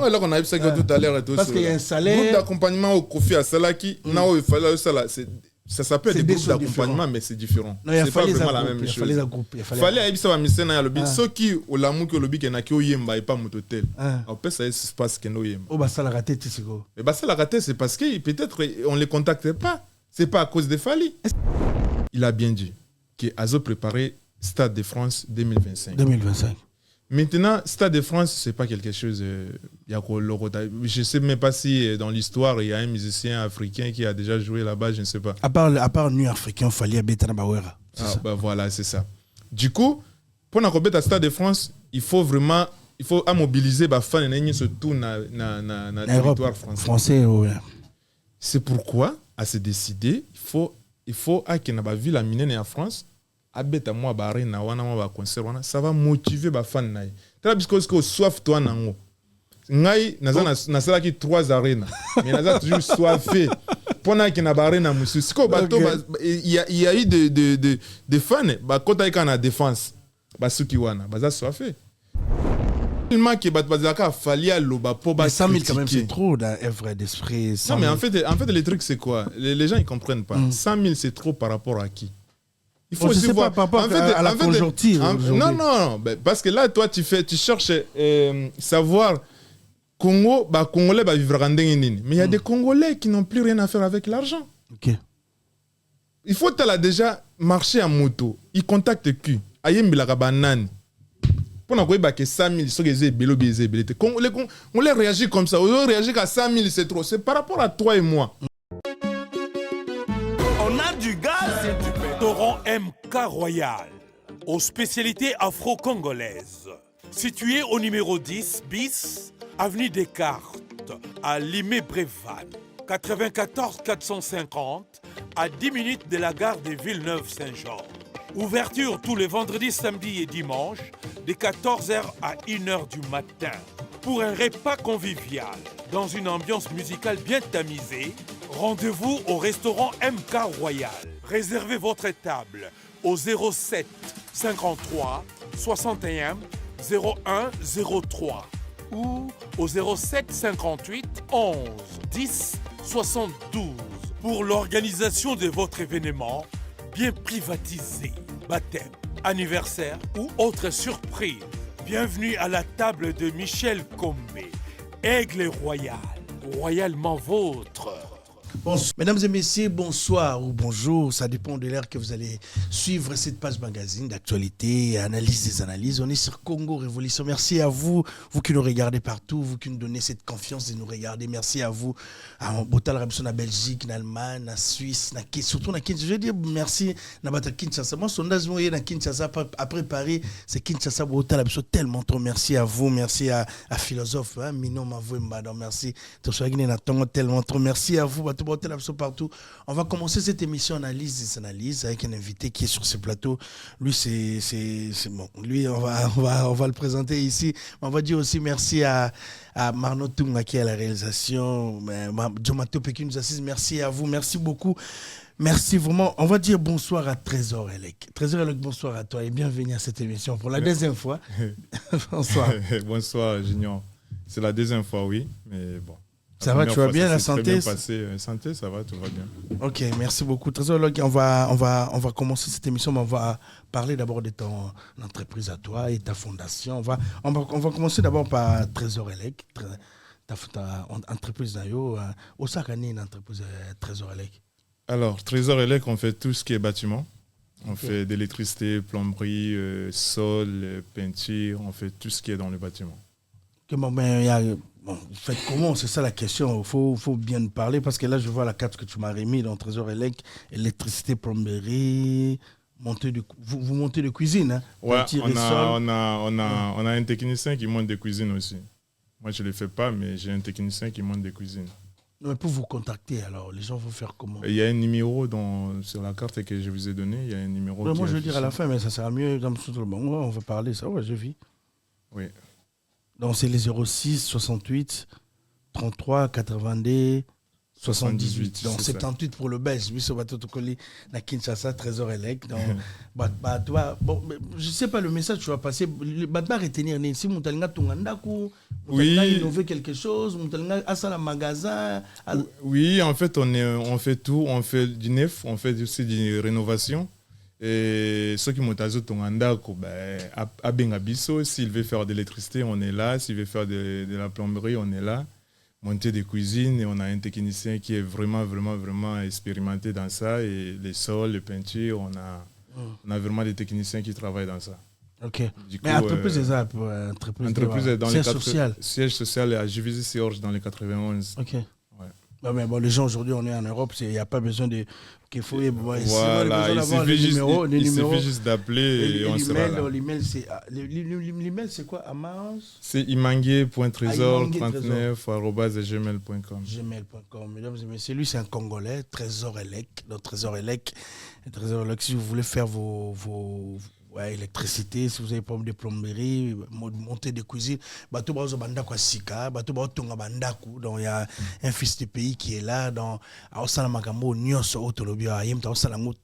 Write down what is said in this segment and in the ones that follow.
ouais, là, on a vu ça tout à l'heure et tout. Parce qu'il y a un salaire. Groupe d'accompagnement au Kofi à Salaki, il fallait ça s'appelle des groupes d'accompagnement, mais c'est différent. C'est pas vraiment la même chose. Il fallait aller ça va misser na lobby. Ceux qui au lamu que lobby qui na ki oyemba et pas mototel. Après ça se passe que no yemba. Oh bah ça la raté tu sais quoi. Et bah ça la raté c'est parce que peut-être on les contactait pas. C'est pas à cause de Fali. Il a bien dit que Azo préparait Stade de France 2025. 2025. Maintenant, Stade de France, c'est pas quelque chose. Je ne sais même pas si dans l'histoire, il y a un musicien africain qui a déjà joué là-bas, je ne sais pas. À part Nuit africain, Fali Abetana Bawera. Voilà, c'est ça. Du coup, pour nous Stade de France, il faut vraiment mobiliser les fans surtout dans le territoire français. C'est pourquoi, à se décider, il faut que dans la ville en France, abeta moi baré na wana moi concert wana ça va motiver ba fan naï tala parce que soif toi nango ngai na sala ki 3 arena mais naza toujours soifé pona ki na baré na musu siko bato il y a eu de fans ba kota ka na défense ba suki wana baza soifé tellement que bato bazaka fali a loba po ba 100 000 quand même c'est trop dans œuvre d'esprit. Non mais en fait le truc c'est quoi les gens ils comprennent pas 100 000 c'est trop par rapport à qui. Il faut aussi voir par rapport à la conjoncture. Non, parce que là, toi, tu cherches savoir Congo, Congolais va vivre en mais il y a des Congolais qui n'ont plus rien à faire avec l'argent. Okay. Il faut déjà marcher en moto. Ils contactent qui Ayem Bilagabanan. Pour nous dire que 100 000, c'est on les réagit comme ça. On réagit qu'à 100 000, c'est trop. C'est par rapport à toi et moi. On a du gaz et du pétrole. Restaurant MK Royal, aux spécialités afro-congolaises. Situé au numéro 10 bis, avenue Descartes, à Limay-Brévannes. 94 450, à 10 minutes de la gare de Villeneuve-Saint-Jean. Ouverture tous les vendredis, samedis et dimanches, de 14h à 1h du matin. Pour un repas convivial, dans une ambiance musicale bien tamisée, rendez-vous au restaurant MK Royal. Réservez votre table au 07 53 61 01 03 ou au 07 58 11 10 72 pour l'organisation de votre événement bien privatisé, baptême, anniversaire ou autre surprise. Bienvenue à la table de Michel Combé, Aigle Royal, royalement vôtre. Mesdames et messieurs, bonsoir ou bonjour, ça dépend de l'heure que vous allez suivre cette page magazine d'actualité, analyse des analyses. On est sur Congo Révolution. Merci à vous, vous qui nous regardez partout, vous qui nous donnez cette confiance de nous regarder. Merci à vous, à Botal Rabson, en Belgique, en Allemagne, en Suisse, surtout en Kinshasa. Je veux dire merci à Kinshasa. Moi, sondage moyen à Kinshasa, après Paris, c'est Kinshasa, Botal Rabson, tellement trop. Merci à vous, merci à Philosophe, Minon Mavoué Mbadon, merci. Tellement trop. Merci à vous, partout. On va commencer cette émission analyse avec un invité qui est sur ce plateau. Lui, c'est bon. Lui, on va le présenter ici. On va dire aussi merci à Marno Tunga qui est à la réalisation, Jomato qui nous assiste. Merci à vous, merci beaucoup. Merci vraiment. On va dire bonsoir à Trésor Elec. Trésor Elec, bonsoir à toi et bienvenue à cette émission pour la deuxième fois. Bonsoir. Bonsoir, Junior. C'est la deuxième fois, oui, mais bon. Ça va, tu vas bien, la santé? Santé, ça va, tout va bien. Ok, merci beaucoup. Trésor, on va commencer cette émission, mais on va parler d'abord de ton entreprise à toi et ta fondation. On va commencer d'abord par Trésor Elec, ta entreprise d'ailleurs. Où ça qu'est une entreprise Trésor Elec? Alors, Trésor Elec, on fait tout ce qui est bâtiment. On fait d'électricité, plomberie, sol, peinture, on fait tout ce qui est dans le bâtiment. Bon, vous faites comment? C'est ça la question. Il faut bien nous parler parce que là, je vois la carte que tu m'as remise dans Trésor Elec, électricité, plomberie, vous montez de cuisine. Hein? Ouais, on a un technicien qui monte des cuisines aussi. Moi, je ne le fais pas, mais j'ai un technicien qui monte des cuisines. Mais pour vous contacter, alors, les gens vont faire comment? Il y a un numéro sur la carte que je vous ai donnée. Il y a un numéro. Ouais, moi, je veux dire à la fin, mais ça sera mieux. On va parler ça. Ouais, je vis. Oui. Donc c'est les 06 68 33 82 78. Donc 78 pour le Belge. Biso Batotokoli na Kinshasa, Trésor Elec. Donc, bon, je ne sais pas le message que tu vas passer. Batba retenir si Moutalinga Tungandaku, Moutalinga innover quelque chose, Moutalinga Asala magasin. Oui, en fait, on fait tout. On fait du neuf, on fait aussi du rénovation. Et ceux qui montent à Tongandako, à Bengabiso, s'il veut faire de l'électricité, on est là. S'il veut faire de la plomberie, on est là. Monter des cuisines, et on a un technicien qui est vraiment expérimenté dans ça. Et les sols, les peintures, on a vraiment des techniciens qui travaillent dans ça. Ok. Mais entreprise c'est ça, entreprise dans siège social. Siège social à Juvisy-Siorge dans les 91. Ok. Ouais. Non, mais bon, les gens aujourd'hui, on est en Europe, il n'y a pas besoin de qu'il faut. Voilà, il suffit juste d'appeler et on sera là. L'email, c'est quoi, Amas? C'est imangué.trésor39@gmail.com. Gmail.com. Mesdames et messieurs, lui, c'est un Congolais, Trésor Elec. Donc, Trésor Elec, si vous voulez faire vos électricité, si vous avez problème de plomberie, monter des cuisines, donc il y a un fils de pays qui est là, dans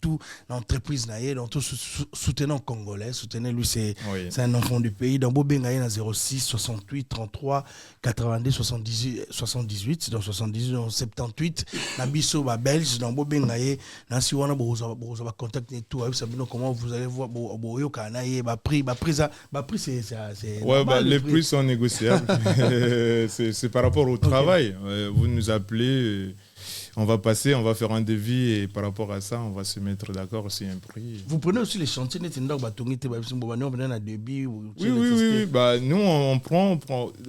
tout l'entreprise, donc soutenant Congolais, soutenez lui, c'est un enfant du pays, dans Bobengaï 06 68 33 82 78, dans 78, dans 78, Nabiso Belge, dans Bobengaï, dans si on a contacté tout, comment vous allez voir les prix sont négociables. c'est par rapport au travail. Vous nous appelez, on va passer, on va faire un devis et par rapport à ça, on va se mettre d'accord sur un prix. Vous prenez aussi les chantiers, oui. Nous, on prend.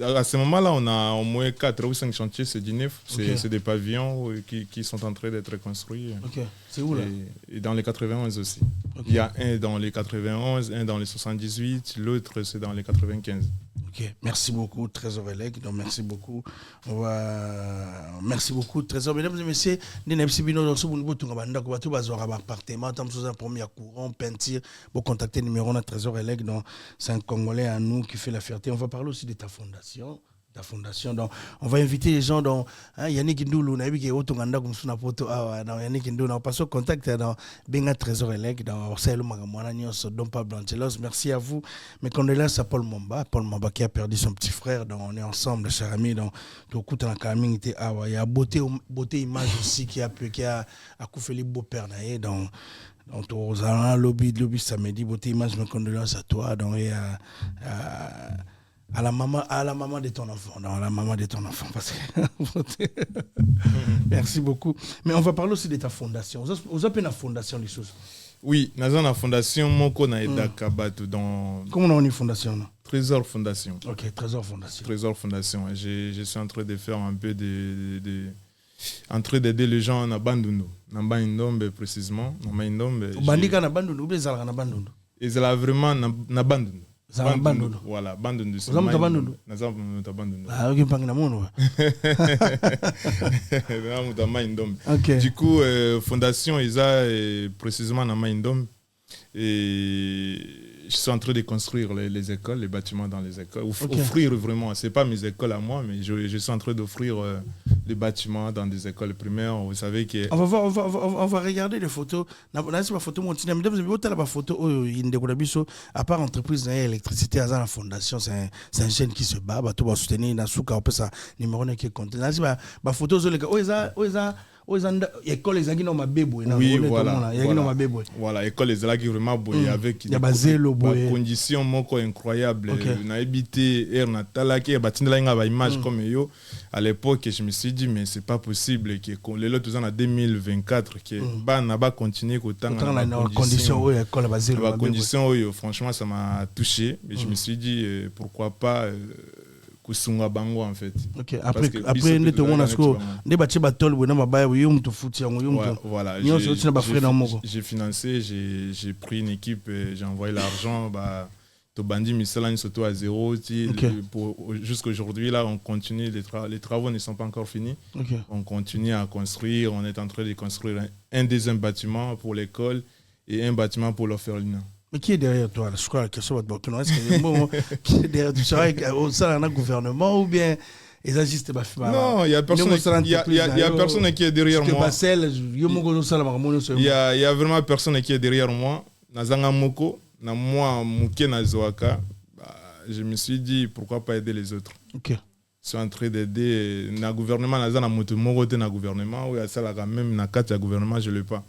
À ce moment-là, on a au moins 4 ou 5 chantiers, c'est du neuf. C'est des pavillons qui sont en train d'être construits. Ok. C'est où là? Et dans les 91 aussi. Okay. Il y a un dans les 91, un dans les 78, l'autre c'est dans les 95. Ok, merci beaucoup Trésor Elec. Donc merci beaucoup. Merci beaucoup Trésor. Mesdames et messieurs, premier courant, peinture, pour contacter le numéro de Trésor Elec. Donc c'est un Congolais à nous qui fait la fierté. On va parler aussi de ta fondation. Donc, on va inviter les gens dans Yannick Ndoulou, Yannick Ndoulou, on passe au contact dans Benga Trésor Elec, dans Orsay Don Pablo Angelos. Merci à vous. Mes condoléances à Paul Mamba qui a perdu son petit frère. Donc, on est ensemble, chers amis. Donc, il y a beauté image aussi qui a coupé les beaux-pères. Donc, aux allants, lobby samedi, beauté image, mes condoléances à toi. Donc, à la maman de ton enfant. Non, à la maman de ton enfant. Parce que... Merci beaucoup. Mais on va parler aussi de ta fondation. Vous avez une fondation des choses? Oui, nous avons une fondation. Comment on a une fondation? Trésor Fondation. Ok, Trésor Fondation. Trésor Fondation. Je suis en train de faire un peu en train d'aider les gens à Bandundu. Dans Bandundu précisément. Bandika na Bandundu ou bien Zalga na Bandundu? Ils sont vraiment na Bandundu. Bandundu. Voilà, Bandundu. Vous avez Bandundu? Bandundu. Ah, ok, pas okay. Du coup, fondation Isa est précisément dans Maïndom. Et je suis en train de construire les écoles, les bâtiments dans les écoles. Offrir vraiment, ce n'est pas mes écoles à moi, mais je suis en train d'offrir les bâtiments dans des écoles primaires. Vous savez que... On va regarder les photos. À part entreprise électricité, à la fondation, c'est un jeune qui se bat. Tout va soutenir dans souka, on peut ça numéro qui est compté. La photo, école les agino mabebo oui voilà école les agino vraiment boy avec des conditions moko incroyables na habité air natala qui batinda nga ba image comme yo à l'époque je me suis dit mais c'est pas possible que les lots en 2024 que na ba continuer qu'autant la condition école basée la condition franchement ça m'a touché et je me suis dit pourquoi pas kusunga bango en fait. OK, après ndeto mona sko nde batie batol bona mabaya yo mtu futi yango yo mtu. Voilà, j'ai financé, j'ai pris une équipe, j'ai envoyé l'argent to bandi misala surtout à zéro jusqu'à aujourd'hui là on continue les travaux ne sont pas encore finis. Okay. On continue à construire, on est en train de construire un deuxième bâtiment pour l'école et un bâtiment pour l'orphelinat. Mais qui est derrière toi? Est-ce que qui est derrière toi? Au sein d'un gouvernement ou bien Et ça, juste non, il y a personne qui est derrière moi. Il y a vraiment personne qui est derrière moi. Nazanga moko, na moi muke na zoaka. Je me suis dit pourquoi pas aider les autres. OK. Je suis en train d'aider le gouvernement, na moto morote na gouvernement ou ça là quand même na carte ya gouvernement, je l'ai pas.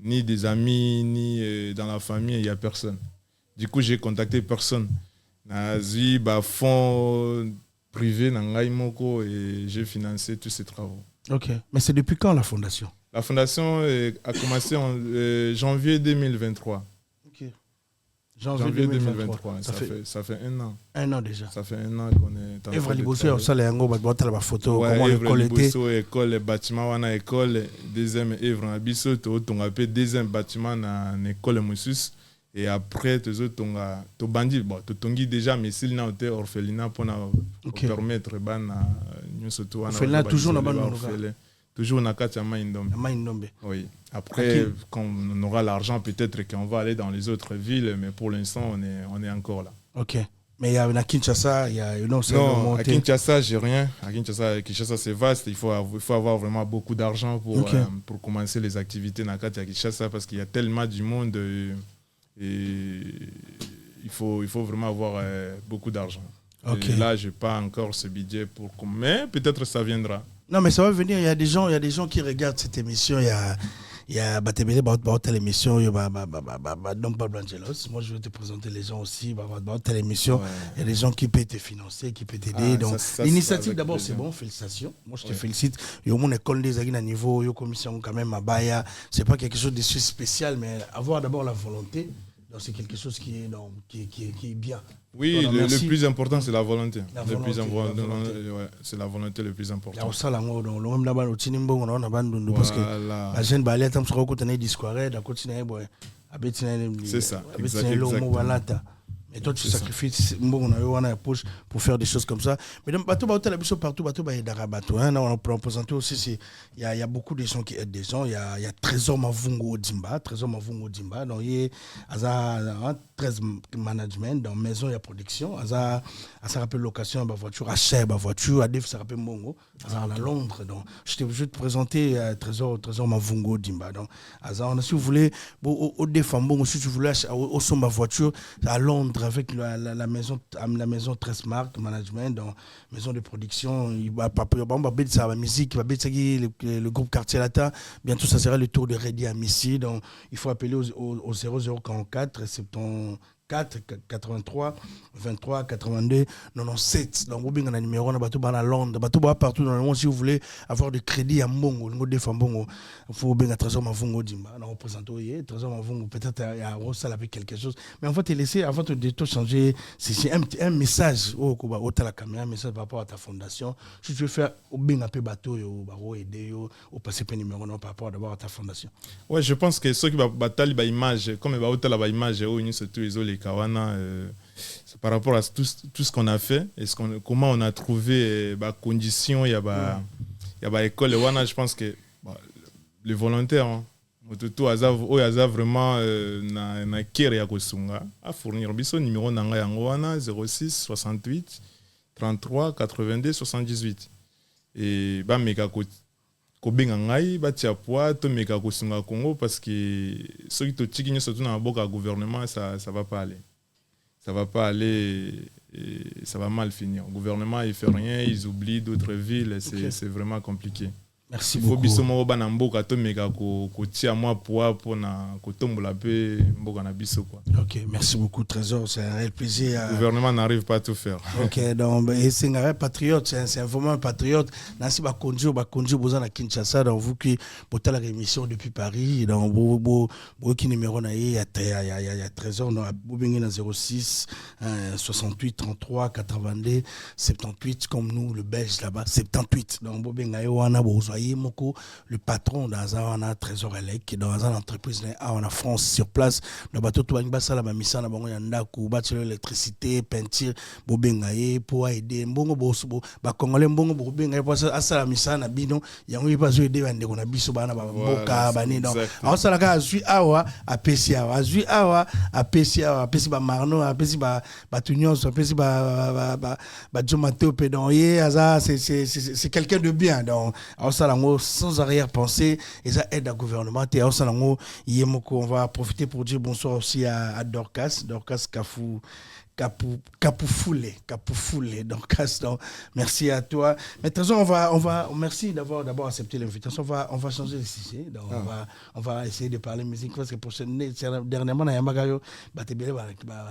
Ni des amis ni dans la famille, il y a personne. Du coup, j'ai contacté personne. Nazi ba fonds privé na ngai moko et j'ai financé tous ces travaux. OK. Mais c'est depuis quand la fondation? La fondation a commencé en janvier 2023. OK. Janvier 2023. Ça fait un an. Un an déjà. Ça fait un an qu'on est en Evra Liboso, ça les ango battre la photo comment l'école était. École bâtiment wana école deuxième Evra Abisso to tonga deuxième bâtiment na école Moussus et après tes autres tonga to bandi bon to tongi déjà mais s'il n'a été orphelinat pour permettre ban nyonso to wana. Orphelinat toujours na ban toujours na kati ya Maindombe. Oui. Après, quand on aura l'argent, peut-être qu'on va aller dans les autres villes, mais pour l'instant, on est encore là. OK. Mais il y a à Kinshasa, il y a une autre. Non, à Kinshasa, j'ai rien. À Kinshasa, c'est vaste. Il faut avoir vraiment beaucoup d'argent pour commencer les activités dans Kinshasa parce qu'il y a tellement du monde et il faut vraiment avoir beaucoup d'argent. Okay. Et là, je n'ai pas encore ce budget mais peut-être ça viendra. Non, mais ça va venir. Il y a des gens qui regardent cette émission. Il y a Batebele, telle émission. Il y a Don Pablo Angelos. Moi, je vais te présenter les gens aussi. Telle émission. Il y a des gens qui peuvent te financer, qui peuvent t'aider. Donc, l'initiative, d'abord, c'est bon. Félicitations. Moi, je te félicite. Il y a mon école des agis à niveau. Il y a commission quand même à Baya. C'est pas quelque chose de spécial, mais avoir d'abord la volonté. Donc, c'est quelque chose qui est bien. Oui, le plus important, c'est la volonté. C'est la volonté le plus important. Parce que la jeune balette, c'est ça, exactement. Et toi, tu sacrifies pour faire des choses comme ça. Mais dans partout, on peut présenter aussi, il y a beaucoup de gens qui aident des gens. Il y a Trésor Mavungo Dimba. Donc, il y a 13 management, dans maison, il y a production. Ça rappelle location, voiture, achat, voiture, ADF, ça rappelle Mongo. À Londres. Donc, je vais te présenter Trésor Mavungo Dimba. Donc, si vous voulez, au défend, si tu voulais au son ma voiture, à Londres, avec la maison 13 marques management, dans maison de production, il va la musique, il va le groupe Quartier Latin. Bientôt, ça sera le tour de Ready à Missy. Donc, il faut appeler au 0044 74 83 23 82 97. Donc, vous avez un numéro à Londres, partout dans le monde. Si vous voulez avoir du crédit à Mbongo, il faut bien Trésor Mavungo Dimba. On représente Trésor Mavungo, peut-être il y a avec quelque chose. Mais on va te laisser, avant de tout changer, c'est un message au la caméra, un message par rapport à ta fondation. Si tu veux faire bien un peu bateau, aider, ou passer par numéro par rapport d'abord à ta fondation. Ouais, je pense que ceux qui vont batailler l'image, comme ils vont la image, surtout les Kawana, c'est par rapport à tout ce qu'on a fait et comment on a trouvé les conditions, il y a l'école, je pense que les volontaires, tout hasard vraiment na kere ya kosunga à fournir biso numéro nanga yango wana 06 68 33 82 78 et ba meka ko benga ngai ba tia poa to meka kosunga Congo parce que ceux qui to tiki nyo surtout na boka gouvernement ça va pas aller. Ça va pas aller et ça va mal finir. Le gouvernement il fait rien, ils oublient d'autres villes, c'est vraiment compliqué. Merci beaucoup. Ok, merci beaucoup Trésor, c'est un réel plaisir. Le gouvernement n'arrive pas à tout faire. Ok, donc c'est un patriote, c'est vraiment un patriote. Nancy Bakonjo Bozan à Kinshasa, donc vous qui avez la rémission depuis Paris, donc vous qui numéro il y a Trésor, donc vous venez dans 06 68 33 82 78 comme nous le Belge là-bas 78, donc vous venez Moko, le patron dans un trésor élect, dans une entreprise en France sur place, dans bateau tout un basa la mamisa na bango yanda ku bachelor électricité, peinture, bobengaye pour aider mbongo bosubo ba congolais mbongo bobengaye pour ça la misa na bino yango pas zo aider bande na biso bana ba mboka bani donc alors ça la ka zui awa a PCA azui awa a PCA pesi ba marno a pesi ba tunyon so pesi ba jomateo pédonnier aza c'est quelqu'un de bien donc alors ça lango sans arrière-pensée et ça aide à gouvernement et alors ça lango yemoko on va profiter pour dire bonsoir aussi à Dorcas Capoufoulet Dorcas donc merci à toi mais de toute façon on va merci d'avoir d'abord accepté l'invitation on va changer de sujet donc on va essayer de parler musique parce que pour dernièrement na Yamagayo batebele ba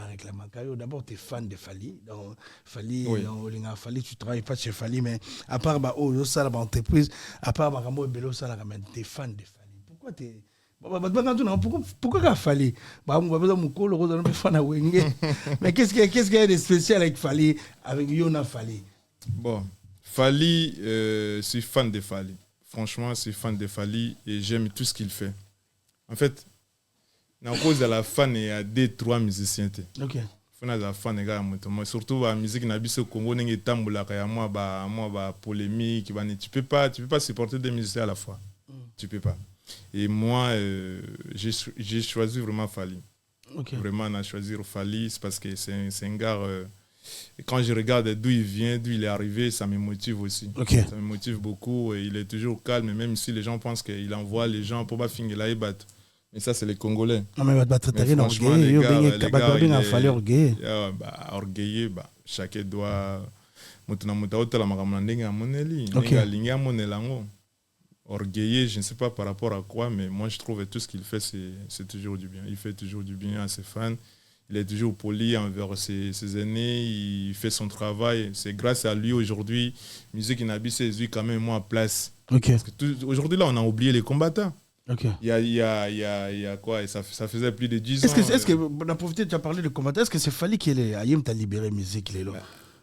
réclamer Kayo d'abord tu es fan de Fally donc Fally donc Fally tu travailles pas chez Fally mais à part ça la entreprise à part Makambo Bello ça la même tu es fan de Fally pourquoi tu es pourquoi il a fallu mais qu'est-ce qu'il y a de spécial avec Fally avec Yona Fally bon Fally je suis fan de Fally franchement je suis fan de Fally et j'aime tout ce qu'il fait en fait à cause de la fan il y a 2-3 musiciens OK la fan surtout la musique na biso Congo n'engue tambola kaya moi polémique tu peux pas supporter des musiciens à la fois tu peux pas. Et moi, j'ai choisi vraiment Fally. Okay. Vraiment, on a choisi Fally parce que c'est un gars. Quand je regarde d'où il vient, d'où il est arrivé, ça me motive aussi. Okay. Ça me motive beaucoup. Et il est toujours calme, même si les gens pensent qu'il envoie les gens pour pas finir là et battre. Mais ça, c'est les Congolais. Non, mais franchement, les gars, orgueilleux, chacun doit. Orgueilleux, je ne sais pas par rapport à quoi, mais moi je trouve que tout ce qu'il fait, c'est toujours du bien. Il fait toujours du bien à ses fans. Il est toujours poli envers ses aînés. Il fait son travail. C'est grâce à lui aujourd'hui, Musique Inabi s'est quand même moins à place. Okay. Aujourd'hui, là, on a oublié les combattants. Okay. Il y a quoi et ça faisait plus de 10 ans. Est-ce que on a profité, tu as parlé de combattants. Est-ce que c'est Fally qui est Ayem t'a libéré Musique, il est là?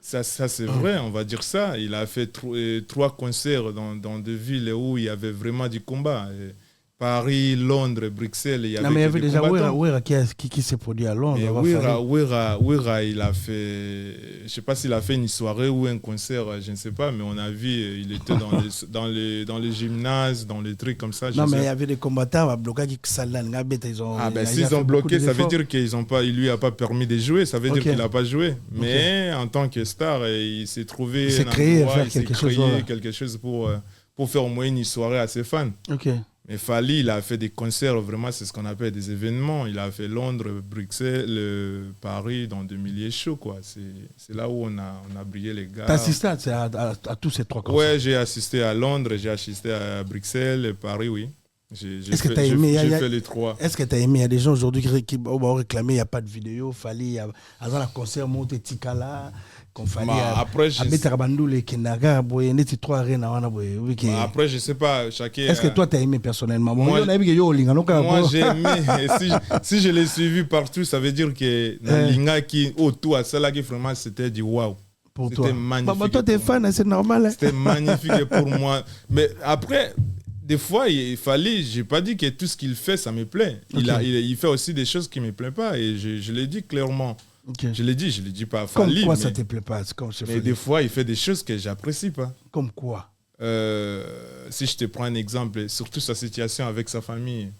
Ça c'est vrai, on va dire ça. Il a fait 3 concerts dans 2 villes où il y avait vraiment du combat. Paris, Londres, Bruxelles. Il y avait déjà Wera qui s'est produit à Londres. Wera, il a fait, je ne sais pas s'il a fait une soirée ou un concert, je ne sais pas, mais on a vu, il était dans les gymnases, dans les trucs comme ça. Non, mais il y avait des combattants à bloquer qui s'ils ont bloqué, ça veut dire qu'il lui a pas permis de jouer, ça veut dire qu'il n'a pas joué. Mais en tant que star, il s'est trouvé quelque chose pour faire au moins une soirée à ses fans. Okay. Mais Fally, il a fait des concerts, vraiment, c'est ce qu'on appelle des événements. Il a fait Londres, Bruxelles, Paris, dans 2 milliers chauds, quoi. C'est là où on a brillé, les gars. Tu as assisté à tous ces 3 concerts? Ouais, j'ai assisté à Londres, j'ai assisté à Bruxelles, et Paris, oui. J'ai fait les 3. Est-ce que tu as aimé? Il y a des gens aujourd'hui qui vont réclamer, il n'y a pas de vidéo. Fally, il y a un concert, monté Tikala. Après, je sais pas. Est-ce que toi, tu as aimé personnellement? Moi, j'ai aimé. Si je l'ai suivi partout, ça veut dire que Linga qui autour à cela qui vraiment c'était du waouh. C'était magnifique. Toi, tu es fan, c'est normal. C'était magnifique pour moi. Mais après, des fois, il fallait. J'ai pas dit que tout ce qu'il fait, ça me plaît. Il fait aussi des choses qui me plaisent pas et je l'ai dit clairement. Okay. Je l'ai dit pas à Fally. Comme quoi ça te plaît pas? Mais des fois, il fait des choses que j'apprécie pas. Comme quoi? Si je te prends un exemple, surtout sa situation avec sa famille,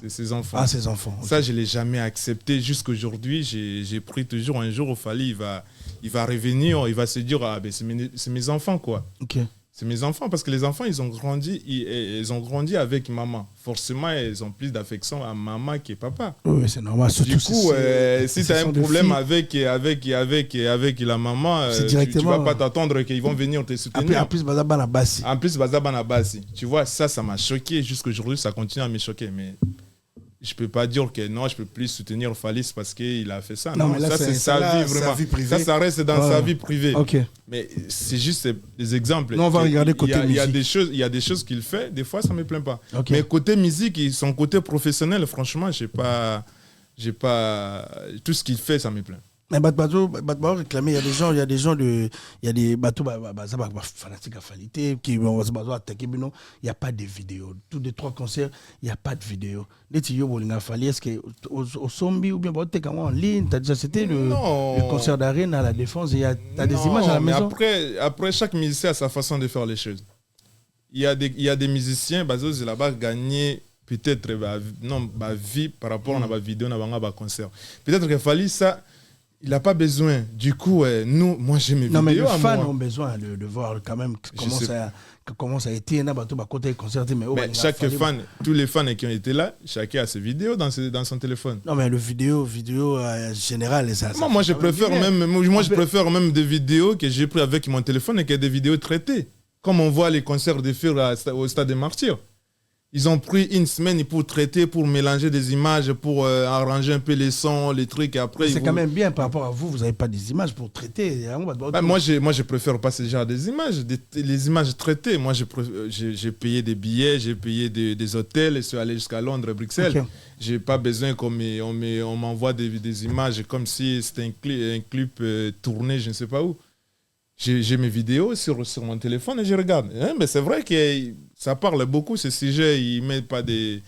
ses enfants. Ah, ses enfants. Ça, je ne l'ai jamais accepté. Jusqu'aujourd'hui, j'ai pris toujours un jour où Fally, il va revenir, il va se dire, ah, ben, c'est mes enfants, quoi. Okay. C'est mes enfants, parce que les enfants, ils ont grandi avec maman. Forcément, ils ont plus d'affection à maman qu'à papa. Oui, c'est normal. Du coup, si tu as un problème avec la maman, tu ne vas pas t'attendre qu'ils vont venir te soutenir. En plus, Bazabana Bassi. Tu vois, ça m'a choqué. Jusqu'aujourd'hui, ça continue à me choquer. Mais je ne peux pas dire que non, je ne peux plus soutenir Fally parce qu'il a fait ça. Non, mais là, ça, c'est sa vie, vraiment. Sa vie privée. Ça reste dans sa vie privée. Okay. Mais c'est juste des exemples. Non, on va regarder côté musique. Il y a des choses qu'il fait, des fois, ça ne me plaît pas. Okay. Mais côté musique, son côté professionnel, franchement, j'ai pas tout ce qu'il fait, ça me plaît. Mais bateau réclamé, il y a des gens il y a des bateaux fanatiques à qualité qui vont attaquer, mais non, il n'y a pas de vidéo. Tous les 3 concerts, il n'y a pas de vidéo. Les tuyaux est-ce que au Sombi ou bien en ligne, t'as déjà c'était le concert d'arène à la Défense, t'as des images à la maison. Après chaque musicien a sa façon de faire les choses. Il y a des musiciens ils là-bas gagné peut-être vie par rapport à la vidéo à la concert. Peut-être qu'il fallait ça. Il n'a pas besoin. Du coup, moi j'ai mes vidéos. Non, mais les fans ont besoin de voir quand même comment ça a été. Mais chaque fan, tous les fans qui ont été là, chacun a ses vidéos dans son téléphone. Non, mais le vidéo général, ça. Moi, je préfère même des vidéos que j'ai prises avec mon téléphone et que des vidéos traitées. Comme on voit les concerts de filles au Stade des Martyrs. Ils ont pris une semaine pour traiter, pour mélanger des images, pour arranger un peu les sons, les trucs. Et après, c'est quand même bien par rapport à vous n'avez pas des images pour traiter. Moi, je préfère pas ce genre des images, les images traitées. Moi, j'ai payé des billets, j'ai payé des hôtels, je suis allé jusqu'à Londres et Bruxelles. Okay. Je n'ai pas besoin qu'on m'envoie des images comme si c'était un clip tourné, je ne sais pas où. J'ai mes vidéos sur mon téléphone et je regarde. Mais c'est vrai que ça parle beaucoup, ce sujet. Ils ne mettent pas des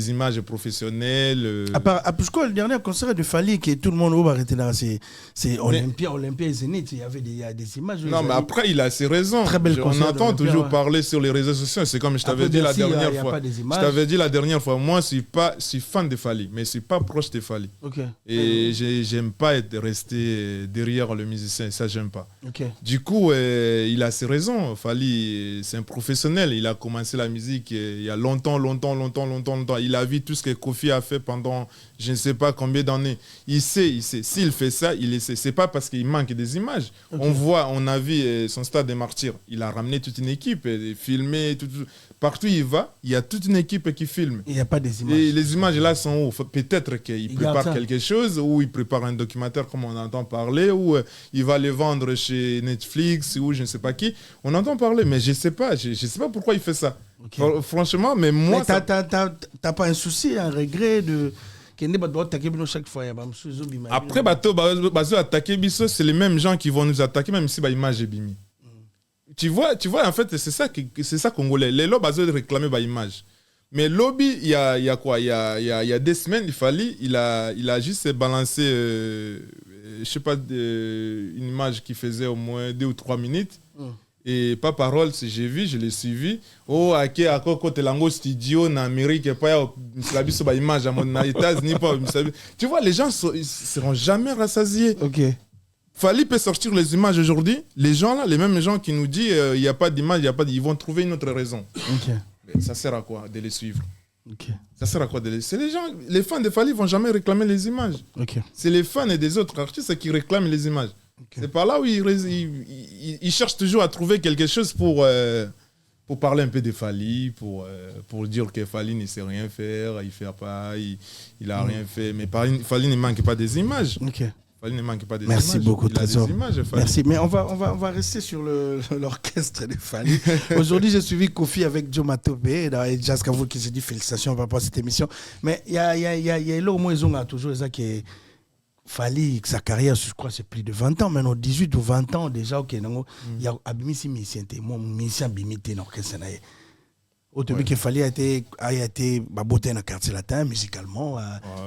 images professionnelles. Parce que le dernier concert de Fali, que tout le monde va arrêter là, c'est Olympia et Zénith. Il y a des images. Non, mais après, il a ses raisons. On entend toujours parler sur les réseaux sociaux. C'est comme je t'avais dit la dernière fois. Je t'avais dit la dernière fois, moi, je suis fan de Fali, mais je ne suis pas proche de Fali. Okay. Et je n'aime pas être resté derrière le musicien. Ça, je n'aime pas. Okay. Du coup, il a ses raisons. Fali, c'est un professionnel. Il a commencé la musique il y a longtemps. Il a vu tout ce que Kofi a fait pendant je ne sais pas combien d'années. Il sait. S'il fait ça, il le sait. C'est pas parce qu'il manque des images. Okay. On a vu son Stade des Martyrs. Il a ramené toute une équipe, filmé. Partout où il va, il y a toute une équipe qui filme. Il n'y a pas des images. Et les images là sont où? Peut-être qu'il prépare quelque chose, ou il prépare un documentaire comme on entend parler, ou il va les vendre chez Netflix, ou je ne sais pas qui. On entend parler, mais je ne sais pas. Je sais pas pourquoi il fait ça. Okay. Franchement, mais moi... Mais t'as pas un souci, un regret de... Chaque fois, après, c'est les mêmes gens qui vont nous attaquer, même si l'image est bimi. Tu vois, en fait, c'est ça Congolais. Les lobbies réclament l'image. Mais lobby, il y a quoi? Il y a 2 semaines, il a juste balancé, je sais pas, une image qui faisait au moins 2 ou 3 minutes. Et pas parole, si j'ai vu, je l'ai suivi. Oh, à côté lango studio en Amérique, pas sur image à États-Unis, pas. Tu vois, les gens ils seront jamais rassasiés. Ok. Fali peut sortir les images aujourd'hui. Les gens là, les mêmes gens qui nous disent il n'y a pas d'image, ils vont trouver une autre raison. Ok. Mais ça sert à quoi de les suivre? Ok. Ça sert à quoi de les... C'est les fans de Fali vont jamais réclamer les images. Ok. C'est les fans et des autres artistes qui réclament les images. Okay. C'est par là où ils cherchent toujours à trouver quelque chose pour parler un peu de Fali, pour dire que Fali ne sait rien faire, il fait pas, il a rien fait. Mais Fali ne manque pas des images. Okay. Fali ne manque pas des Merci images. Beaucoup, Trésor. Merci. Mais on va rester sur l'orchestre de Fali. Aujourd'hui, j'ai suivi Kofi avec Joe Matope et Jazz Kavou qui s'est dit félicitations par rapport à cette émission. Mais il y a là au moins ils ont toujours ça qui est Fali, sa carrière, je crois, c'est plus de 20 ans, maintenant 18 ou 20 ans déjà. Il y a Abimisi Missente, moi, Missia Bimité, non, qu'est-ce que c'est? Au début, que Fali a été beauté dans le quartier latin, musicalement,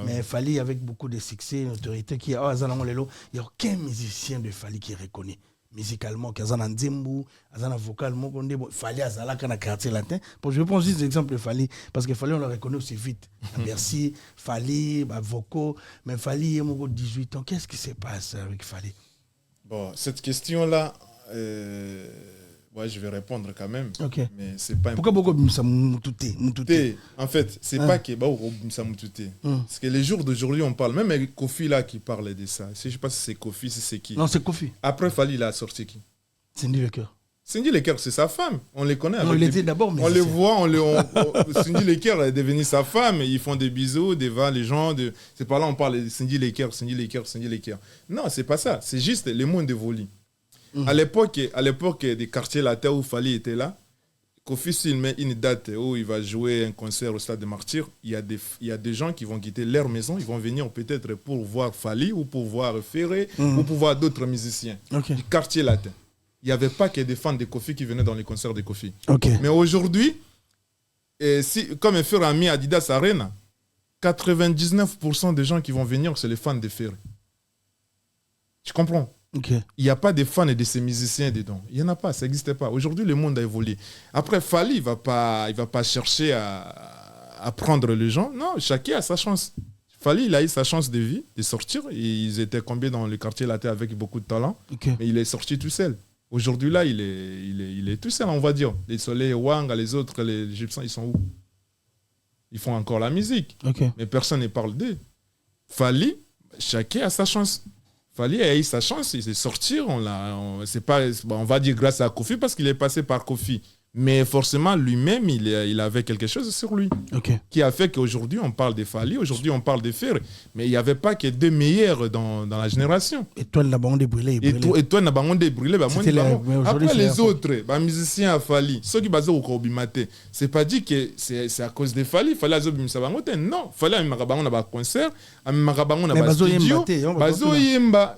mais Fali, avec beaucoup de succès, une autorité qui il n'y a aucun musicien de Fali qui est reconnu. Musicalement, qu'il y a un Nzembu, un vocal, Fali a dans le quartier latin. Je prends juste l'exemple de Fali, parce que Fali, on le reconnaît aussi vite. Merci, Fali, vocaux, mais Fali, il y a 18 ans. Qu'est-ce qui se passe avec Fali? Bon, cette question-là, je vais répondre quand même. Okay. Mais c'est pas pourquoi beaucoup de Moutouté? En fait, c'est pas que Moutouté. Parce que les jours d'aujourd'hui, on parle, même avec Kofi là qui parlait de ça. Je ne sais pas si c'est Kofi, si c'est qui. Non, c'est Kofi. Après, Fali, il a sorti qui? Cindy Lecoeur. Cindy Lecoeur, c'est sa femme. On les connaît. Non, il était d'abord, mais on les voit, Cindy Lecoeur est devenue sa femme. Ils font des bisous devant les gens. C'est pas là on parle de Cindy Lecoeur. Non, c'est pas ça. C'est juste le monde évolue. À l'époque des quartiers latins où Fali était là, Kofi, s'il met une date où il va jouer un concert au Stade des Martyrs, il y a des gens qui vont quitter leur maison, ils vont venir peut-être pour voir Fally ou pour voir Ferré ou pour voir d'autres musiciens du quartier latin. Il n'y avait pas que des fans de Kofi qui venaient dans les concerts de Kofi. Mais aujourd'hui, comme Ferré a mis Adidas Arena, 99% des gens qui vont venir, c'est les fans de Ferré. Tu comprends? Il n'y a pas de fans de ces musiciens dedans. Il n'y en a pas, ça n'existait pas. Aujourd'hui, le monde a évolué. Après, Fally, il ne va pas chercher à prendre les gens. Non, chacun a sa chance. Fally, il a eu sa chance de vie, de sortir. Ils étaient combien dans le quartier latin avec beaucoup de talent. Mais il est sorti tout seul. Aujourd'hui, là, il est tout seul, on va dire. Les Soleil, Wang, les autres, les Égyptiens, ils sont où? Ils font encore la musique. Mais personne ne parle d'eux. Fally, chacun a sa chance. Fally a eu sa chance, il s'est sorti. On va dire grâce à Kofi parce qu'il est passé par Kofi. Mais forcément, lui-même, il avait quelque chose sur lui qui a fait qu'aujourd'hui, on parle de Fally, aujourd'hui, on parle de Ferré. Mais il n'y avait pas que deux meilleurs dans la génération. Et toi, il a brûlé. Et toi, il a brûlé. Après, les autres, les musiciens à Fally, ceux qui basent au Kobimate, ce n'est pas dit que c'est à cause de Fally. Fally a non, Fally a un concert, a un studio.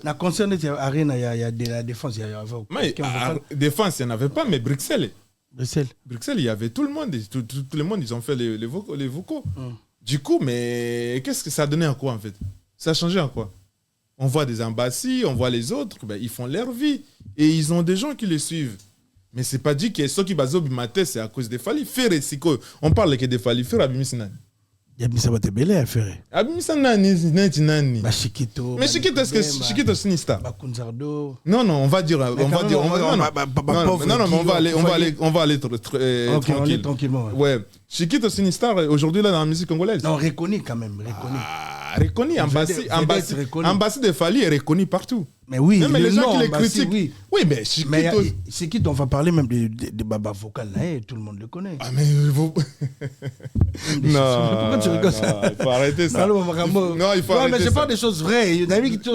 La concert de Arena, il y a de la défense. Défense, il n'y en avait pas, mais Bruxelles, il y avait tout le monde. Tout le monde, ils ont fait les vocaux. Du coup, mais qu'est-ce que ça a donné à quoi en fait? Ça a changé en quoi? On voit des ambassades, on voit les autres, ils font leur vie. Et ils ont des gens qui les suivent. Mais c'est pas dit que ceux qui basent au Bimate, c'est à cause des Fally. Ferré, on parle que des Fally. Ferré, Abimisinani. Yabimisa Batebele à Ferré. Abimisinani, Nani. Chiquito. Mais Chiquito, est-ce que Chiquito Sinista? Bakunzardo. Non, on va dire. On va aller tranquille. Tranquillement. Ouais. Chiquito Sinistar, aujourd'hui, là, dans la musique congolaise. Non, reconnu quand même. Reconnu. Ambassade de Fally est reconnu partout. Mais oui, même les gens qui les critiquent. Oui, mais Chiquito, on va parler même de Baba Vocal, là, tout le monde le connaît. Ah, mais vous. Non. Pourquoi tu rigoles ça? Il faut arrêter ça. Non, il faut arrêter mais ça. c'est pas des choses vraies. Il y a des qui te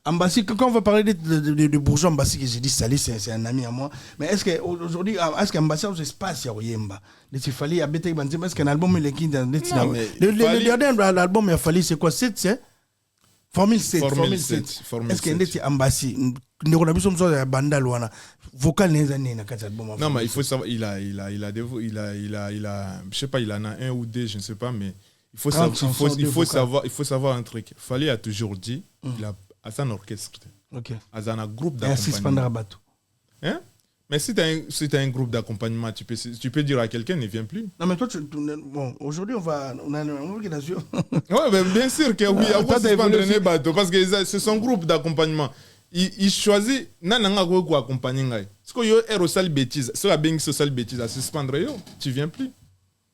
Ambassi, quand on va parler de bourgeois Ambassi, que j'ai dit Salé, c'est un ami à moi. Mais est-ce qu'aujourd'hui, est-ce qu'Ambassi a un espace, il y a Yemba? Il fallait, est-ce qu'un album, il est qui dans le dernier album, il a fallu, c'est quoi? 7, c'est Formule 7. Est-ce qu'il y a Ambassi? Nous avons besoin de banda loana. Vocal n'est pas né dans cet album. Non, mais il faut savoir, il a, je sais pas, il en a un ou deux, je ne sais pas, mais il faut savoir un truc. Fally a toujours dit, il a un orchestre. À un groupe d'accompagnement. Hein? Mais si tu as un groupe d'accompagnement, tu peux dire à quelqu'un, ne vient plus. Non, mais toi, bon, aujourd'hui, on a une organisation. Oui, bien sûr que oui, parce que c'est son groupe d'accompagnement. Il choisit, nananga ko accompagner ngai. Ce que yo est sale bêtise, ce la beng social bêtise à suspendre yo, tu viens plus.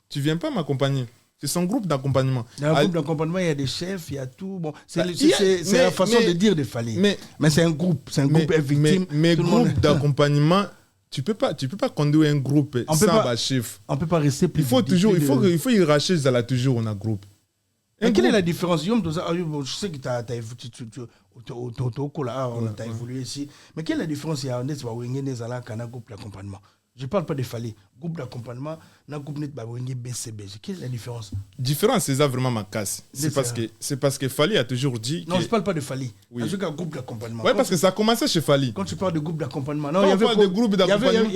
Tu viens pas m'accompagner. C'est son groupe d'accompagnement. Dans le groupe d'accompagnement, il y a des chefs, il y a tout. Bon, c'est la façon de dire de Fally. Mais c'est un groupe, victime. Mais groupe d'accompagnement, tu peux pas conduire un groupe sans chef. On peut pas rester plus. Il faut y racher Zala toujours on a groupe. Mais quelle est la différence? Je sais que tu as évolué ici. Mais quelle est la différence? Il y a un groupe d'accompagnement. Je ne parle pas de Fally. Groupe d'accompagnement, un groupe de BCB. Quelle est la différence? Différence, c'est ça vraiment ma casse. C'est parce que Fally a toujours dit. Non, je ne parle pas de Fally. Oui. Je parle de groupe d'accompagnement. Oui, parce que ça a commencé chez Fally. Quand tu parles de groupe d'accompagnement, non, il y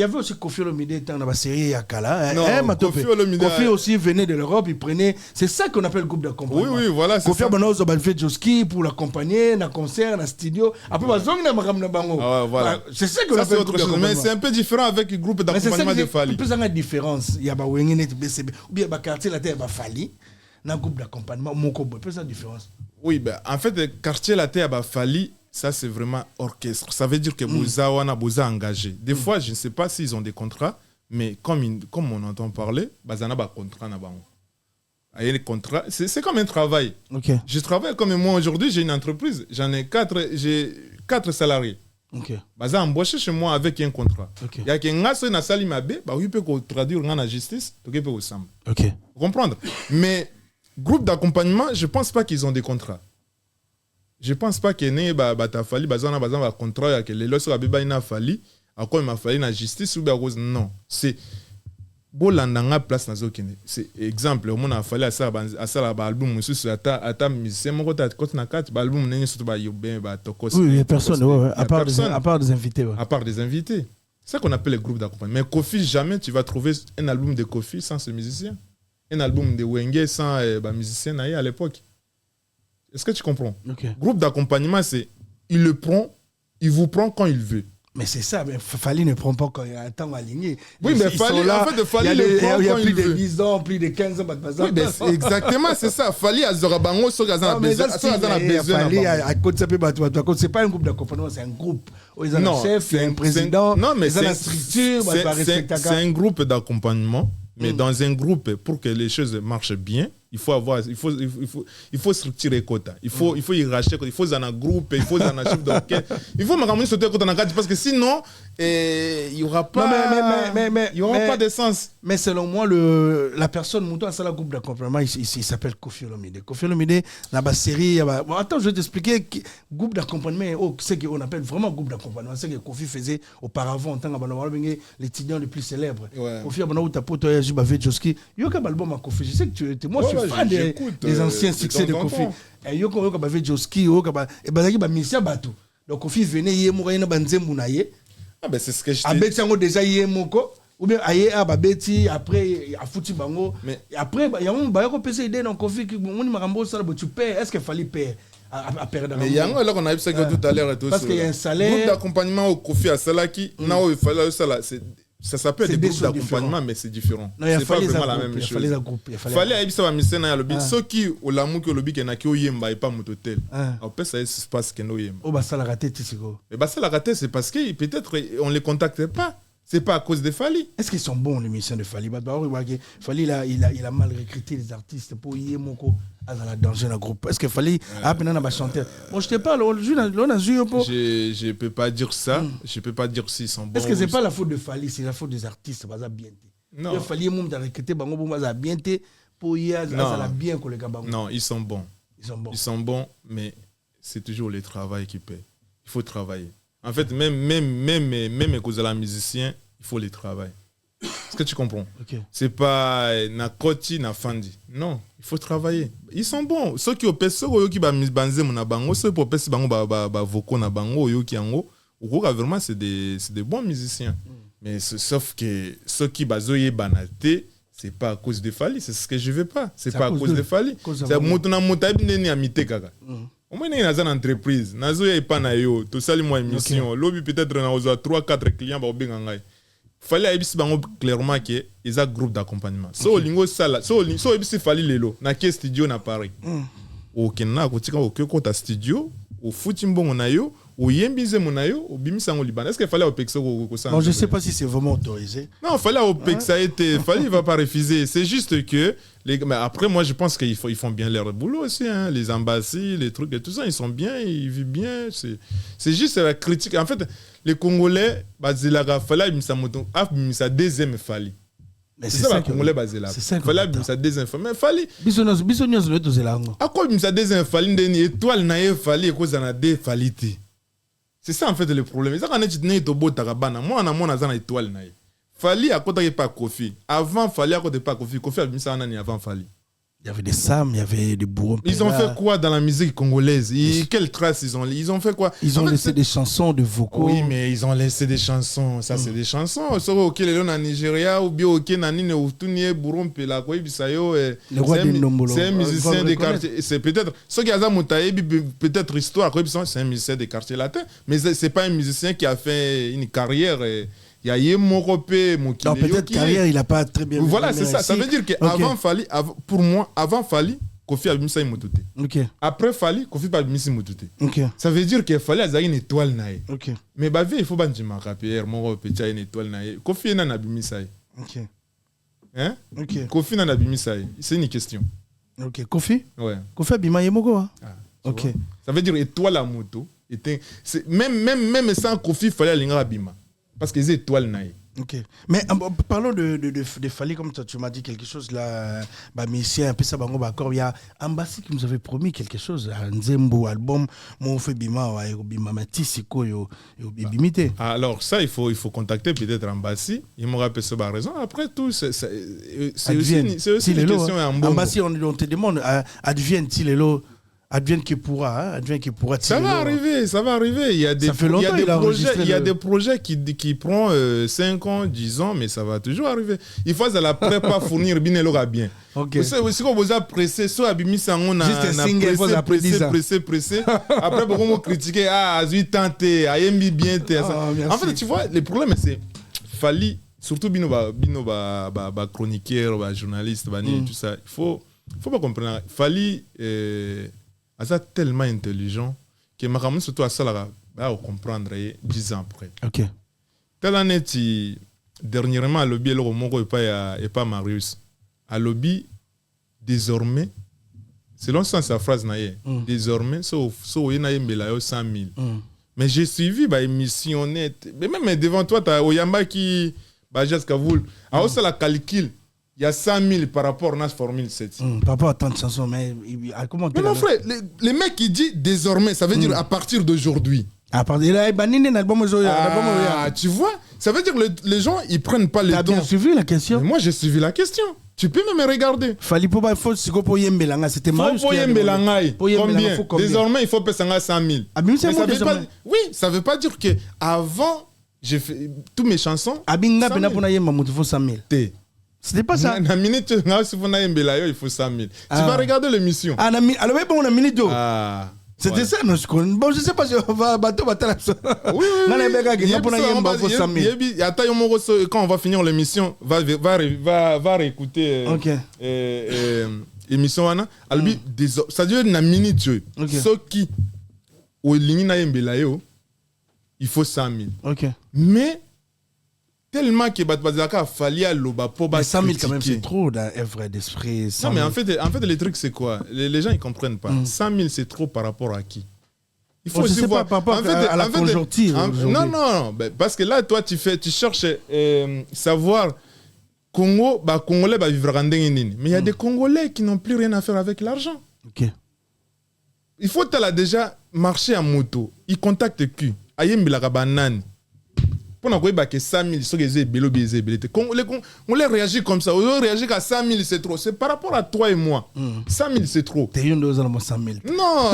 avait aussi Kofi Olomide dans la série Akala. Kofi Olomide. Kofi aussi venait de l'Europe, il prenait. C'est ça qu'on appelle groupe d'accompagnement. Oui, voilà. Kofi Olomide fait du ski pour l'accompagner, dans le concert, dans le studio. Après, c'est ça qu'on appelle groupe d'accompagnement. Mais c'est un peu différent avec le groupe d'accompagnement de Fally. La différence, il y a BCB ou bien quartier la terre Fally dans groupe d'accompagnement mon combo, c'est la différence. Oui, en fait le quartier la terre Fally, ça c'est vraiment orchestre. Ça veut dire que Bouzawana Bouza engagé. Des fois, je ne sais pas s'ils ont des contrats, mais comme on entend parler, bazana ba contrat na bango. Les contrats, c'est comme un travail. Je travaille comme moi aujourd'hui, j'ai une entreprise, j'en ai 4 salariés. Baza embauché chez moi avec un contrat. Il y a quelqu'un qui a sali mabe, il peut traduire dans la justice, il peut ensemble. Vous comprenez? Mais groupe d'accompagnement, je pense pas qu'ils ont des contrats. Je pense pas qu'il y ait ta Fally, bazana contrat, que les lois sur la Fally, à quoi il m'a fallu la justice ou bien non. C'est bolandanga place nazo kende c'est exemple au monde a fallu à ça album sur ata musicien moko ta côté na 4 album nene surtout ba yobin ba tokos oui les personnes à part des invités à part des invités c'est ça qu'on appelle les groupes d'accompagnement mais Kofi jamais tu vas trouver un album de Kofi sans ce musicien un album de Wenge sans ba musicien à l'époque est-ce que tu comprends groupe d'accompagnement c'est il vous prend quand il veut. Mais c'est ça, mais Fally ne prend pas quand il y a un temps aligné. Oui, mais Fally, en fait, Fally le prend il y a quand plus il de veut. 10 ans, plus de 15 ans. Oui, mais exactement, c'est ça. Fally a Zorabango, sur Gazan a besoin. Fally à côté, ça peut battre. C'est pas un groupe d'accompagnement, c'est un groupe. Ils ont un chef, il y a un président, ils ont la structure. C'est un groupe d'accompagnement, mais dans un groupe, pour que les choses marchent bien, il faut structurer quota. Il faut y racheter, il faut un groupe, il faut un chef d'orchestre. Il faut me ramener sur quota parce que sinon il y aura pas il y aura pas de sens. Mais selon moi la personne montant à ça la groupe d'accompagnement il s'appelle Kofi Olomide. Kofi Olomide dans la série bon, attends je vais t'expliquer groupe d'accompagnement c'est qu'on appelle vraiment groupe d'accompagnement c'est que Kofi faisait auparavant en tant que l'étudiant le plus célèbre. Kofi a bonne tapoto ya Jibave Joski. Yo ka album à Kofi. Je sais que moi je suis fan des anciens succès de Kofi. Et yo ka Jibave Joski yo ka et bazaki ba misia batou. Donc Kofi venait yé moura na banzembu na yé. Ah ben c'est ce que je dis. Abeti yango déjà yé moko ou bien aye ababeti après a foutu bango mais après il y a un ba ko pesa idée dans Kofi qui on makambo ça tu paies est-ce qu'il fallait payer à perdre mais yango là qu'on a vu ça tout à l'heure et tout parce qu'il y a un salaire groupe d'accompagnement au Kofi à Salaki na il fallait ça là ça s'appelle des groupes d'accompagnement mais c'est différent c'est pas vraiment la même chose il fallait aider ça mission na lobi ceux qui au lamu que lobi na ki oyemba et pas mototel on peut ça se passe que no yemba oh bah ça la raté tisiko et bah ça la raté c'est parce que peut-être on les contacte pas. C'est pas à cause de Fally. Est-ce qu'ils sont bons les musiciens de Fally? Fally il a mal recruté les artistes pour y moko à la danger dans le groupe. Est-ce que Fally a peine à chanter? Moi je te parle, je peux pas dire ça. Je peux pas dire s'ils sont bons. Est-ce que c'est pas la faute de Fally, c'est la faute des artistes ça bien. Non. Fally mom a recruté bango pour ça bien pour y ça la bien que les gars. Non, ils sont bons. Ils sont bons mais c'est toujours le travail qui paie. Il faut travailler. En fait, même cause de la musicien, il faut les travailler. Est-ce que tu comprends? C'est pas Nakoti, Nafandi. Non, il faut travailler. Ils sont bons. Ceux qui ont ceux qui banze na bango, ceux qui ont bango voko na bango qui ango, vraiment c'est des bons musiciens. Mais sauf que ceux qui bazoye banalité, c'est pas à cause de Fally, c'est ce que je veux pas. C'est pas à cause de Fally. C'est mutuna mutabi neni amité kaka. Au moins, il y a une entreprise. Nazo ya pas na yo. Tout ça, moi émission. Lobby peut-être na ozo 3-4 clients ba obenga. Fallait ebisi bango clairement que ils a groupe d'accompagnement. So lingo sala. So ebisi Fally lelo. Na ke studio na Paris. OK na ko tika ko ko ta studio. Au futi mbongo na yo. Au yembize monayo. Au bimisa ngo Liban. Est-ce qu'il fallait au pexo ko ça? Non, je sais pas si c'est vraiment autorisé. Non, fallait au pexa été. Fallait il va pas refuser. C'est juste que mais après, moi, je pense qu'ils font bien leur boulot aussi. Hein. Les ambassades, les trucs et tout ça, ils sont bien, ils vivent bien. C'est juste la critique. En fait, les Congolais, Bazilaga, Fally, ils sa deuxième Fally. C'est ça, les Congolais, Bazilaga. Fally, ils sa deuxième Fally. Mais Fally. Bisognos, le Tozelango. À quoi ils sa deuxième Fally, une étoile, naïe Fally, et quoi, ça a deux Fally. C'est ça, en fait, le problème. C'est quand on est au bout de Tarabana. Moi, on a une étoile, naïe. Fally à côté pas Kofi. Avant Fally à côté pas Kofi. Kofi a mis ça avant Fally. Il y avait des Sam, il y avait des bourrons. Ils ont fait quoi dans la musique congolaise? Quelles traces ils ont fait quoi? Ils ont laissé des chansons de vocaux. Oui, mais ils ont laissé des chansons. Ça, c'est des chansons. Ça, ok, les gens en Nigeria ou bien ok, nanine ou tournier bourron pela quoi bisayo. C'est un musicien des quartiers. C'est peut-être ceux qui ont monté peut-être histoire quoi c'est un musicien des quartiers latins, mais c'est pas un musicien qui a fait une carrière. Il y a Yemorope, Mokile. Non, peut-être carrière, il n'a pas très bien. Voilà, c'est ça. Ça veut dire qu'avant Fally, pour moi, avant Fally, Kofi a mis ça Motouté. Après Fally, Kofi a mis ça Motouté. Ça veut dire qu'il fallait avoir une étoile naïe. Mais il faut pas dire que Pierre, mon petit a une étoile naïe. Kofi n'a pas mis ça. Hein? Kofi n'a pas mis ça. C'est une question. Kofi? Ouais. Kofi a mis Yemoko. Ok. Ça veut dire étoile à moto. Même sans Kofi, il fallait aller à Bima. Parce que les étoiles naï. Ok. Mais parlons de Fally, comme tu m'as dit quelque chose là, Messia, un peu ça, il y a Ambassi qui nous avait promis quelque chose, un Nzembo album, mon fait Bima, Bima Matisiko, Bimité. Alors ça, il faut contacter peut-être Ambassi, il m'aura rappelé ça, raison. Après tout, c'est aussi une question en bon. Ambassi, on te demande, advienne Tilelo. Advienne qui pourra, ça va arriver. Il y a des projets qui prennent 5 ans, 10 ans, mais ça va toujours arriver. Il faut la prépa fournir bien bien. Okay. Si vous avez pressé, soit abimi sangon na pressé. Après beaucoup critiquer azui tenté, ayembi bien té. En fait, tu vois, le problème c'est Fally, surtout bino ba chroniqueur, journaliste, tout ça. Il faut pas comprendre. Fally c'est tellement intelligent que ma surtout à ça là va comprendre 10 ans après. OK. Tel année dernièrement à lobby le Moko et pas Marius. À lobby désormais selon sa phrase naie désormais so yena yembela yo 100 000. Mais j'ai suivi émission net mais même devant toi tu as Oyamba qui Bajas Kavoul a aussi la calcul. Il y a 100 000 par rapport à la Formule 7. Par rapport à tant de chansons, mais comment mais mon frère, les mecs qui disent désormais, ça veut dire à partir d'aujourd'hui. À partir de là, tu vois, ça veut dire que les gens, ils prennent pas le temps. Tu as bien suivi la question? Mais moi, j'ai suivi la question. Tu peux même me regarder. Fally pour Yembelanga, c'était Marius. Pour Yembelanga, combien? Désormais, il faut payer 100 000. Mais ça veut pas, oui, ça veut pas dire que avant, j'ai fait toutes mes chansons. Abinga pena pour Yemba, il faut 100 000. C'était pas ça. La minute, il faut 100 000. Tu vas regarder l'émission. Alors, on a minute. C'était ça, non? Bon, je sais pas si on va bateau. Oui. Quand on va finir l'émission, va réécouter l'émission. Ça dure une minute. Ce qui, il faut 100 000. Mais, tellement que Batbazaka Fally à Loba pour 100 000 quand même c'est trop d'un œuvre d'esprit. Non mais en fait le truc c'est quoi? Les gens ils comprennent pas. 100 000 c'est trop par rapport à qui? Il faut aussi voir par rapport à la conjoncture. Non, parce que là toi tu cherches savoir Congo, Congolais vivre en nini. Mais il y a des Congolais qui n'ont plus rien à faire avec l'argent. OK. Il faut déjà marcher en moto. Ils contactent qui? Ayembilaka banane. Pour que 100 000, on les réagit comme ça. On réagit qu'à 100 000, c'est trop. C'est par rapport à toi et moi. 100 000, c'est trop. T'es une dose à 100 000. Non.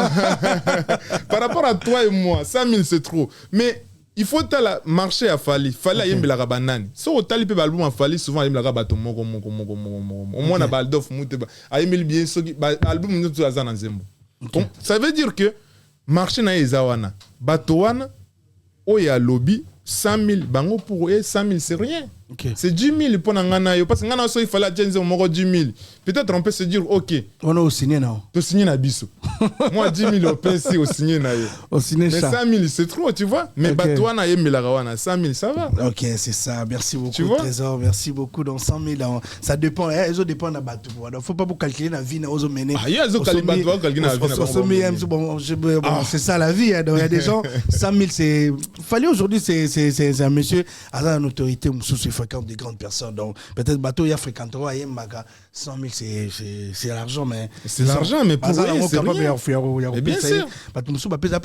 Par rapport à toi et moi, 100 000, c'est trop. Mais il faut marcher à Fally. Fally a yembe la banane. So au tali pe album à Fally souvent yembe la bato moko. Au moins na baldof mute ba. A yembe bien so album nous tout azana nzembo. Ça veut dire que marcher na ezawana. Bato wana oya lobby 100 000, bango pour eux, 100 000, c'est rien. Okay. C'est 10 000 pour Nangana. Parce que Nangana, il fallait dire 10 000. Peut-être on peut se dire, ok. On a signé, non? Tu signes à Bissou. Moi, 10 000 au PC, au signé. Mais 100 000, c'est trop, tu vois. Mais Batouana et Milarawana, 100 000, ça va. Ok, c'est ça. Merci beaucoup, Trésor. Merci beaucoup. Dans 100 000, ça dépend. Les autres dépendent de Batou. Il ne faut pas calculer la vie. Il y a des autres calculer la vie. C'est ça la vie. Il y a des gens, 100 000, c'est. Fally aujourd'hui, c'est un monsieur à une autorité sous fréquente des grandes personnes. Donc, peut-être bateau, il y a fréquenté, 100 000, c'est l'argent, mais. C'est l'argent, mais pour eux, c'est rien. Mais bien sûr.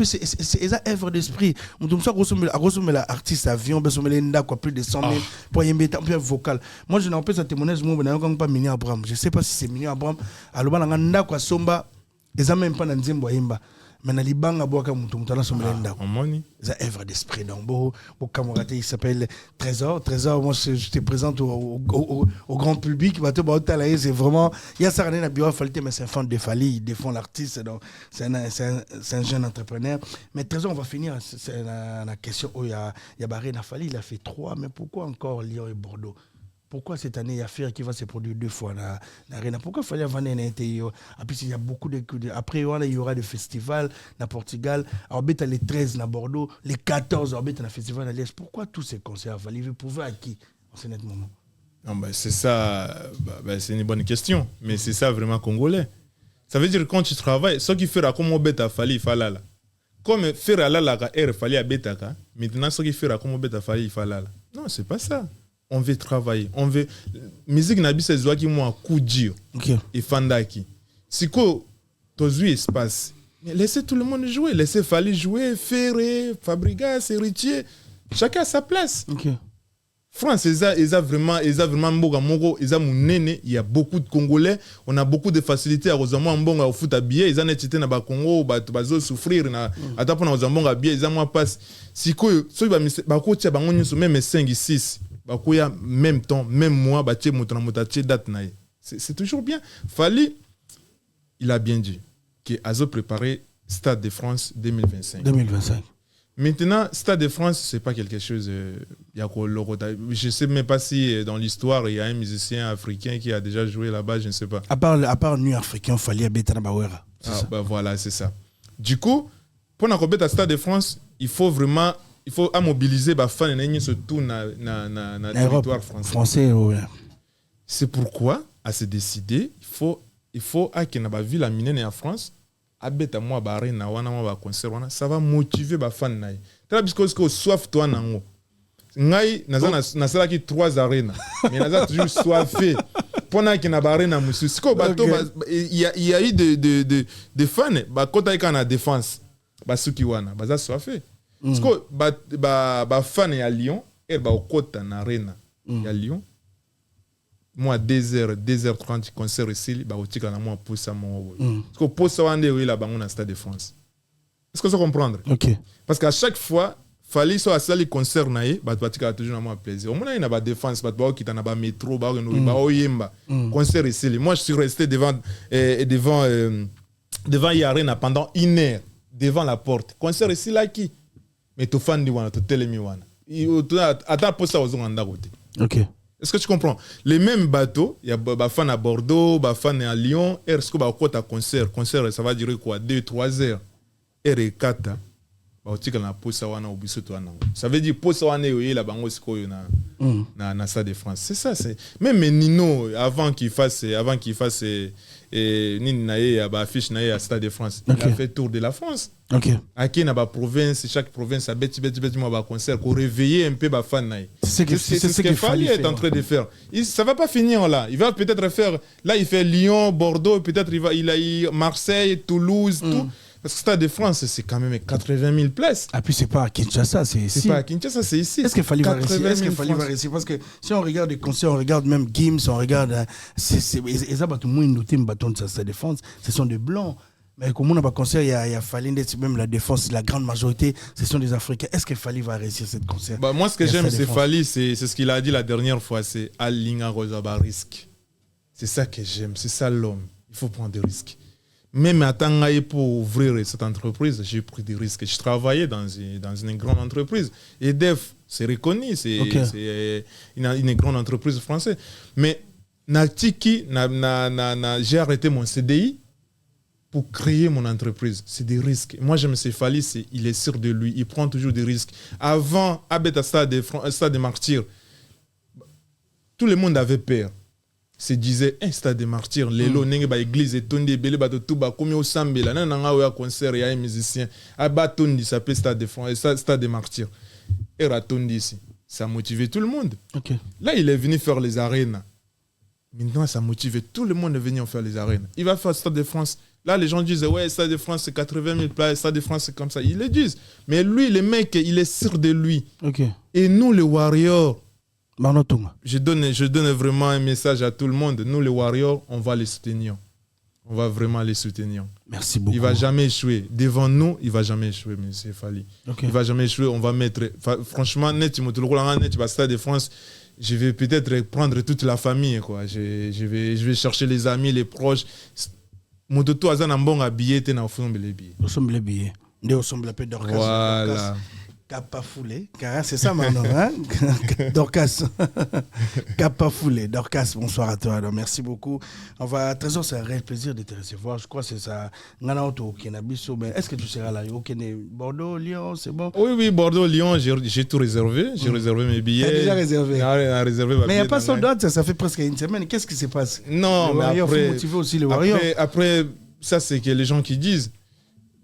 C'est un œuvre d'esprit. On a l'artiste avion, plus de 100 000 pour y mettre un peu vocal. Moi, je n'en peux pas témoigner, je ne pas Mini Abraham. Je ne sais pas si c'est Mini Abraham. Alors, on a un somba, ils n'ont même pas un Nzembo Yimba. Mais dans les banques, c'est un œuvre d'esprit. Donc, mon camarade, il s'appelle Trésor. Trésor, moi, je te présente au grand public. C'est vraiment. Il y a ça, mais c'est un fan de Fally. Il défend l'artiste. Donc, c'est un jeune entrepreneur. Mais Trésor, on va finir. C'est la question. Il y a Barré Fally, il a fait 3. Mais pourquoi encore Lyon et Bordeaux? Pourquoi cette année, il y a Fer qui va se produire 2 fois dans l'Arena? Pourquoi il fallait avoir un intérieur? Puis il y a beaucoup de. Après, il y aura des festivals dans Portugal. Alors, les 13 dans Bordeaux, les 14 dans le festival à l'Est. Pourquoi tous ces concerts? Vous pouvez à qui en ce moment? Non, c'est ça. C'est une bonne question. Mais c'est ça vraiment congolais. Ça veut dire que quand tu travailles, ce qui fait comme au bêta Fally, il fallait là. Comme faire à la il fallait à bêta. Maintenant, ce qui fait comme au bêta Fally, il fallait là. Non, c'est pas ça. on veut travailler. On veut... Musique n'a pas besoin de moi coup dur. Et fandaki. Si quoi, tous espace. Laissez tout le monde jouer. Laissez Fally jouer, Ferré, Fabregas, Héritier. Chacun à sa place. France, ils ont vraiment il y a beaucoup de Congolais, on a beaucoup de facilité à au foot à billet, ils ont été dans le Congo, ils ont souffrir, ils ont passe. Si quoi, même 5 6, même temps, même mois, c'est toujours bien. Fally, il a bien dit qu'il a préparé Stade de France 2025. Maintenant, Stade de France, ce n'est pas quelque chose. Je ne sais même pas si dans l'histoire, il y a un musicien africain qui a déjà joué là-bas, je ne sais pas. À part Nuit africain, Fally Abetana Bawera. Voilà, c'est ça. Du coup, pour le Stade de France, il faut vraiment mobiliser les fans surtout dans le territoire français. C'est pourquoi, à se décider, il faut qu'il y ait une ville en France. Abeta moi barena wana moi concert wana ça va motiver ba fan naï tala parce que soif toi nango ngai na sala ki 3 arena mais naza toujours soifé pona ki na barena musu siko bato il y a eu de fans ba kota ka na défense ba suki wana baza soifé siko ba fan ya Lyon et ba kota na arena ya Lyon moi 2h30 concert ici ba otika na moi pour ça mon parce que pour ça on est là bango na Stade de France. Est-ce que ça comprendre? Parce qu'à chaque fois Fally so asali concert naé ba batika toujours na moi plaisir. Au moins il y a ba défense ba okita na ba métro ba oyemba concert ici. Moi je suis resté devant Yarena pendant 1 heure devant la porte. Concert ici là qui mais to fan di wana to telemi wana. Attends pour ça aux nganda côté. Est-ce que tu comprends? Les mêmes bateaux, il y a des fans à Bordeaux, des fans à Lyon, et est-ce que tu as concert, ça va durer quoi? 2-3 heures. Et 4 ça veut dire posa wana yo la bango sikoyo na Stade de France. C'est ça, c'est même Nino avant qu'il fasse nini na ye affiche na ye à Stade de France. Il a fait tour de la France. Aki na ba province, chaque province a beti moi ba concert pour réveiller un peu ba fan na ye. C'est ce que Fally est en train de faire. Ça va pas finir là. Il va peut-être faire là il fait Lyon, Bordeaux, peut-être il a Marseille, Toulouse, tout. Parce que Stade de France, c'est quand même 80 000 places. Ah, puis c'est pas à Kinshasa, c'est ici. C'est pas à Kinshasa, c'est ici. Est-ce qu'il fallait va réussir? Parce que si on regarde les concerts, on regarde même Gims, on regarde. Ce sont des blancs. Mais comme on a pas concert, il y a Fally, même la défense, la grande majorité, ce sont des Africains. Est-ce que Fally va réussir cette concert? Moi, ce que j'aime, c'est Fally, c'est ce qu'il a dit la dernière fois, c'est Alinga Rosaba risque. C'est ça que j'aime, c'est ça l'homme. Il faut prendre des risques. Même à Tangaï pour ouvrir cette entreprise, j'ai pris des risques. Je travaillais dans une grande entreprise. EDF, c'est reconnu, c'est une grande entreprise française. Mais j'ai arrêté mon CDI pour créer mon entreprise. C'est des risques. Moi, j'aime ce Fally, il est sûr de lui. Il prend toujours des risques. Avant, à Stade de Martyrs, tout le monde avait peur. Se disait un Stade de Martyrs lelo nenge ba église etondi belé ba tout ba komi au sambela na nga oya concert ya musicien abatondi s'appelle Stade de France Stade de Martyrs et ratondi ici ça motivait tout le monde. Là il est venu faire les arènes. Maintenant ça motive tout le monde de venir faire les arènes. Il va faire Stade de France. Là les gens disent ouais Stade de France c'est 80 000 places, Stade de France c'est comme ça. Ils le disent. Mais lui le mec il est sûr de lui. Et nous les Warriors je donne vraiment un message à tout le monde. Nous, les Warriors, on va les soutenir. On va vraiment les soutenir. Merci beaucoup. Il ne va jamais échouer. Devant nous, il ne va jamais échouer, M. Fally. Il ne va jamais échouer. On va mettre... Franchement, Stade de France, je vais peut-être prendre toute la famille. Quoi. Je vais chercher les amis, les proches. Mototo azana mbonga billet te na ofombe les billets. Ofombe les billets. Nde ofombe la paix d'Orcas. Voilà. Capafoulé, car c'est ça maintenant, hein? Dorcas. Capafoulé, Dorcas, bonsoir à toi. Alors, merci beaucoup. On va, Trésor, c'est un réel plaisir de te recevoir. Je crois que c'est ça. Est-ce que tu seras là? Bordeaux, Lyon, c'est bon? Oui, Bordeaux, Lyon, j'ai tout réservé. J'ai réservé mes billets. Tu as déjà réservé? Mais il n'y a pas sold out, ça fait presque une semaine. Qu'est-ce qui se passe? Non, mais après, faut motiver aussi les Warriors. Après, ça, c'est que les gens qui disent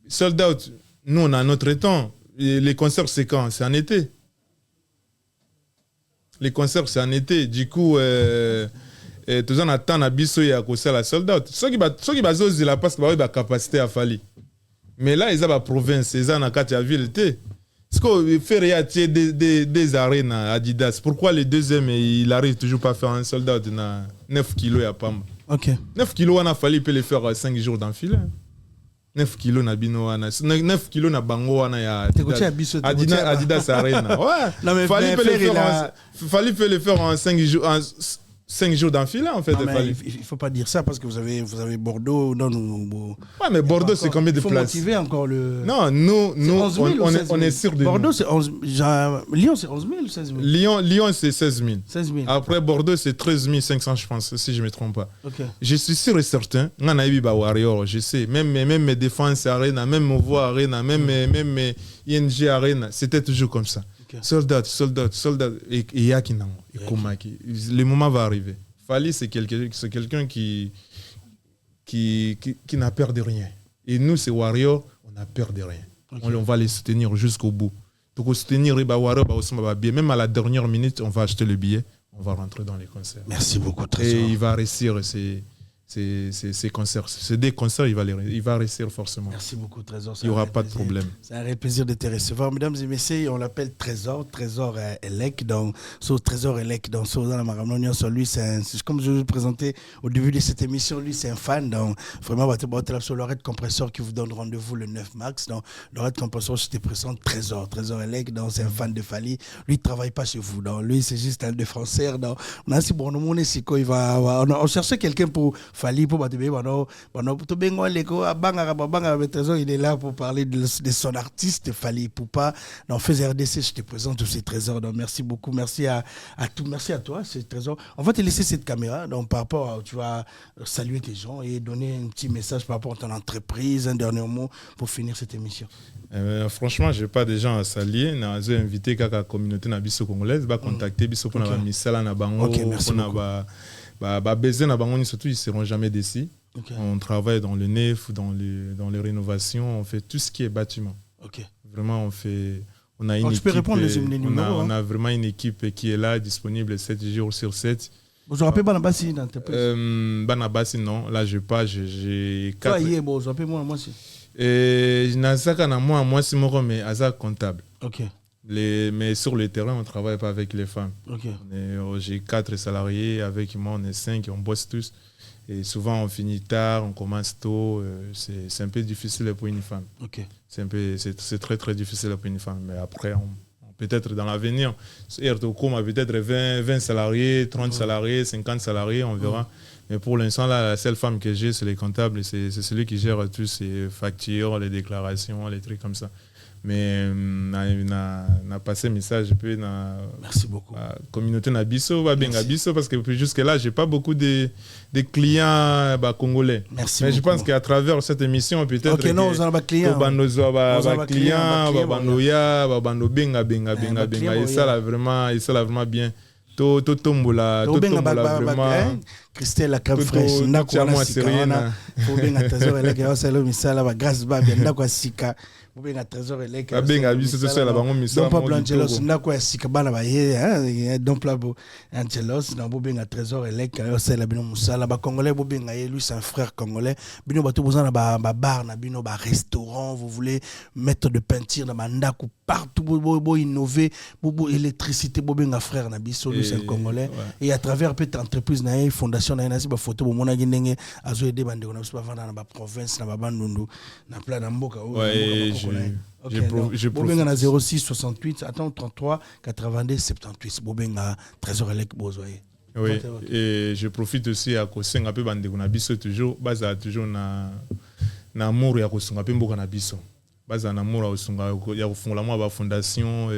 sold out, nous, on a notre temps. Les concerts, c'est quand? C'est en été. les concerts c'est en été. Du coup, tout ça, on attend à biso et à cause la sold out. Ceux qui basent la parce qu'ils ont la capacité à Fali. Mais là, ils ont la province, ils ont la carte à ville. Est-ce qu'on fait rien des arènes à Adidas? Pourquoi les deuxièmes, il n'arrive toujours pas à faire un sold out de 9 kilos à Pam? 9 kilos, on a fallu peut les faire 5 jours d'enfilé. 9 kilos na bino wana 9 kilos na bango wana ya Adidas Arena. Ouais. Non mais fallait le faire en 5 jours d'enfilée en fait. Il faut pas dire ça parce que vous avez Bordeaux. Non. Ouais, mais Bordeaux c'est combien de places? Il faut motiver encore le. Non, nous on est sûr de Bordeaux c'est 11 Lyon c'est 11 000 ou 16 000? Lyon c'est 16 000. 16 000. Après Bordeaux c'est 13 500 je pense si je me trompe pas. Okay. Je suis sûr et certain, ngana ibi ba Warrior, je sais même mes défenses Arena, même Movo Arena, même ING Arena, c'était toujours comme ça. Soldat. Et Yakinang, et Komaki. Le moment va arriver. Fali, c'est quelqu'un qui n'a peur de rien. Et nous, c'est Warrior, on n'a peur de rien. Okay. On va les soutenir jusqu'au bout. Donc, soutenir les Warrior, même à la dernière minute, on va acheter le billet, on va rentrer dans les concerts. Merci beaucoup, Trésor. Et il va réussir ces concerts. C'est des concerts, il va réussir forcément. Merci beaucoup, Trésor. Il n'y aura pas de problème. C'est un réel plaisir de te recevoir. Mesdames et messieurs, on l'appelle Trésor Elec. Donc, Trésor Elec, dans lui, c'est comme je vous présentais au début de cette émission, lui, c'est un fan. Donc, vraiment, sur l'Orette Compresseur qui vous donne rendez-vous le 9 mars. Donc, l'Orette Compresseur, je te présente Trésor Elec. Donc, c'est un fan de Fali. Lui, il ne travaille pas chez vous. Donc, lui, c'est juste un défenseur. Donc, on a si bon, on cherchait quelqu'un pour Fali pour il est là pour parler de son artiste Fali Poupa. Dans Fais RDC, je te présente tous ces trésors. Donc merci beaucoup, merci à tout, merci à toi, ces trésors. On va te laisser cette caméra. Donc par rapport, tu vas saluer tes gens et donner un petit message par rapport à ton entreprise, un dernier mot pour finir cette émission. Franchement, je n'ai pas de gens à saluer. J'ai invité la communauté nabiso congolaise, va contacter biso pour la misala na bango. Ok, merci beaucoup. Surtout, ils ne seront jamais déçus. Okay. On travaille dans le neuf, dans les rénovations, on fait tout ce qui est bâtiment. Okay. Vraiment, on a une équipe. Tu peux répondre les numéros. On a vraiment une équipe qui est là, disponible 7 jours sur 7. Vous rappelez Banabassi dans l'entreprise? Banabassi, non. Là, je pas. J'ai 4. Vous rappelez moi aussi. Moi, c'est mon mais Azak comptable. Ok. Mais sur le terrain, on ne travaille pas avec les femmes. Okay. J'ai 4 salariés, avec moi on est 5 et on bosse tous. Et souvent on finit tard, on commence tôt. C'est un peu difficile pour une femme. Okay. C'est très très difficile pour une femme. Mais après, peut-être dans l'avenir, Airtocom a peut-être 20 salariés, 30 salariés, 50 salariés, on verra. Mais pour l'instant, là, la seule femme que j'ai, c'est les comptables. C'est celui qui gère tous ces factures, les déclarations, les trucs comme ça. Mais on a passé un message merci beaucoup. La communauté Nabiso va bien Nabiso parce que jusque là j'ai pas beaucoup de clients congolais. Merci mais beaucoup. Je pense qu'à travers cette émission peut-être OK, non, vous avez des clients. clients banoya benga et ça là vraiment bien. To tombola vraiment Christelle la crème fraîche na ko na sika faut bien attention elle que ça le misala ba grâce ba bien na ko sika faut bien trésor elle que benga biso to ça la bango misala donc Pablo Angelos na ko sika bana ba ye donc Pablo Angelos na bo bien trésor elle que ça la bino musala ba congolais bo bien lui c'est un frère congolais bino ba to besoin na ba bar na bino ba restaurant vous voulez mettre de peinture na banda ko partout bo innover bo électricité bo bien frère na biso lui c'est un congolais et à travers peut-être entreprise na fondation na nasi ba photo bo mona ndenge azo aider bande ko na ba vanda na ba province na ba bandundu na plan na mboka je bobenga na 06 68 attends 33 82 78 bobenga trésor elek bozoye. Oui, et je profite aussi à kosenga un peu bande ko na biso toujours baza toujours na amour ya kosenga pe mboka na biso. Baza na amour ya kosenga ya kofungola moi ba fondation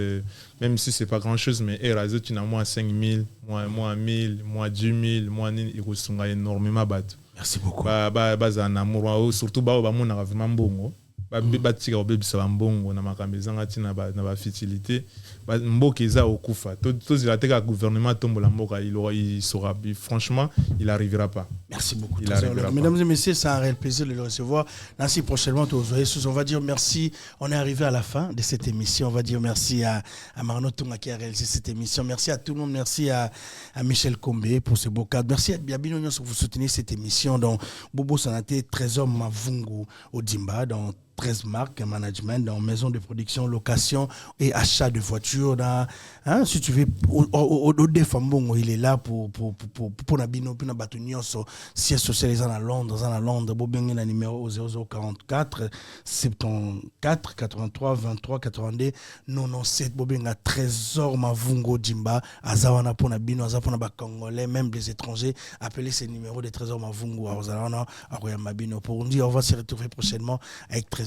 même si c'est pas grand chose mais erazo tu na moi 5000 moi 1000 moi 10000 moi ni kosenga énormément bato. Merci beaucoup. Baza na amour surtout ba mona vraiment mbongo. batika obebisa bambongo na makambo ezanga tina na ba fertilité mboka eza okufa to zilateka gouvernement tombola mboka il sera franchement il arrivera pas. Merci beaucoup. Mesdames et messieurs, c'est un réel plaisir de le recevoir. Merci prochainement aux on va dire merci. On est arrivé à la fin de cette émission. On va dire merci à Marno Tonga qui a réalisé cette émission. Merci à tout le monde. Merci à Michel Combé pour ce beau cadre. Merci à Biabino que vous soutenez cette émission. Donc Bobo Sanate, Trésor Mavungu Odimba, dans 13 marques, management, dans maison de production, location et achat de voitures. Si tu veux, au défambon, il est là pour Nabino, pour Nabatunion, siège social à Londres, Bobengé, le numéro 0044 74 83 23 82 97 Bobenga Trésor Mavungo Jimba, Azawana pour Nabino, Azapona Congolais, même des étrangers, appelez ces numéros de Trésor Mavungo, Azana, Aroya Mabino. Pour nous dire, on va se retrouver prochainement avec Trésor